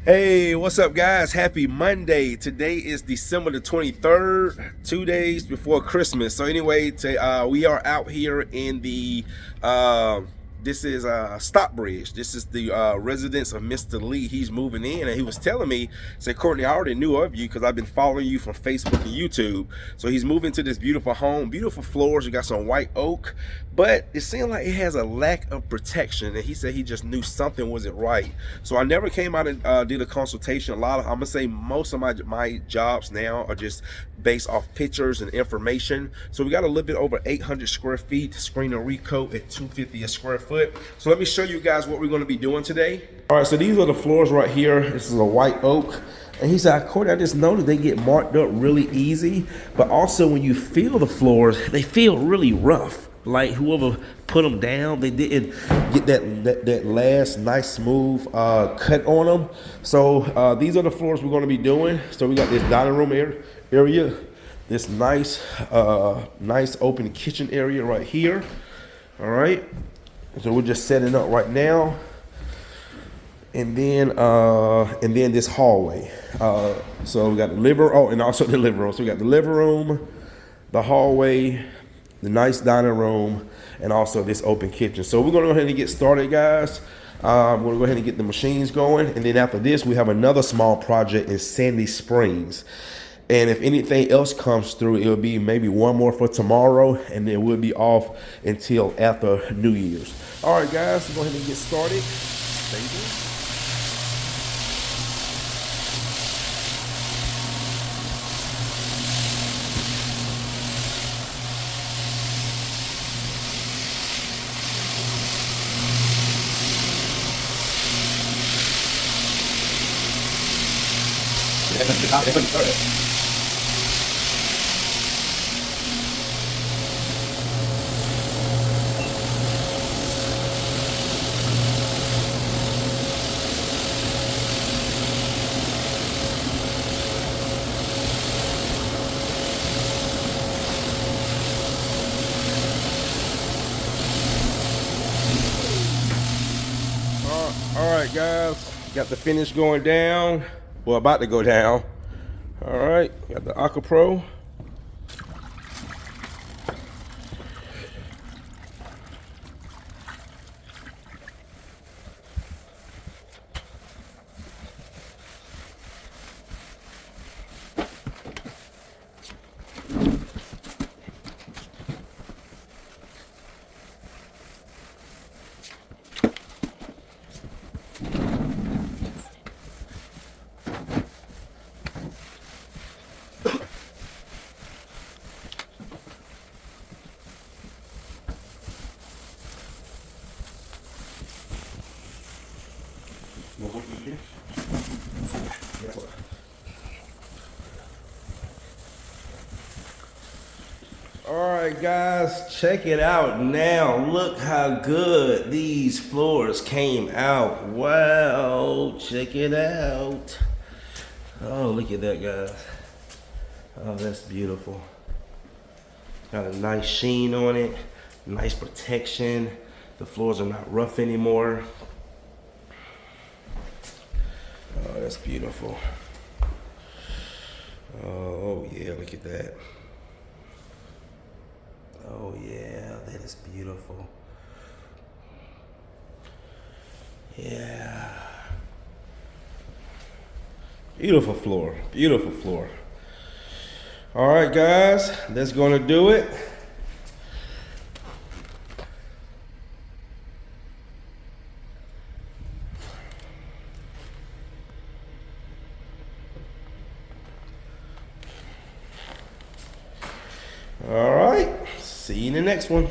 Hey, what's up, guys? Happy Monday. Today is December the 23rd, 2 days before Christmas. So anyway, we are out here in the this is Stockbridge. This is the residence of Mr. Lee. He's moving in, and he was telling me, said, Courtney, I already knew of you because I've been following you from Facebook and YouTube. So he's moving to this beautiful home, beautiful floors. You got some white oak, but it seemed like it has a lack of protection. And he said he just knew something wasn't right. So I never came out and did a consultation. I'm gonna say most of my jobs now are just based off pictures and information. So we got a little bit over 800 square feet, screen and recoat at $250 a square foot. So let me show you guys what we're going to be doing today. All right, so these are the floors right here. This is a white oak. And he said, Courtney, I just noticed they get marked up really easy, but also when you feel the floors, they feel really rough. Like whoever put them down, they didn't get that last nice smooth cut on them. So these are the floors we're going to be doing. So we got this dining room area, this nice open kitchen area right here. All right, so we're just setting up right now, and then this hallway. So we got the living room, and also the living room. So we got the living room, the hallway, the nice dining room, and also this open kitchen. So we're gonna go ahead and get started, guys. We're gonna go ahead and get the machines going, and then after this, we have another small project in Sandy Springs. And if anything else comes through, it'll be maybe one more for tomorrow, and then we'll be off until after New Year's. All right, guys, let's go ahead and get started. Stay tuned. All right, guys, got the finish going down. Well, about to go down. All right, got the 𝐸 Pro. All right, guys, check it out now. Look how good these floors came out. Wow, check it out. Oh, look at that, guys. Oh, that's beautiful. Got a nice sheen on it, nice protection. The floors are not rough anymore. Oh, that's beautiful. Oh yeah, look at that. Oh yeah, that is beautiful. Yeah. Beautiful floor, beautiful floor. All right, guys, that's gonna do it. All right, see you in the next one.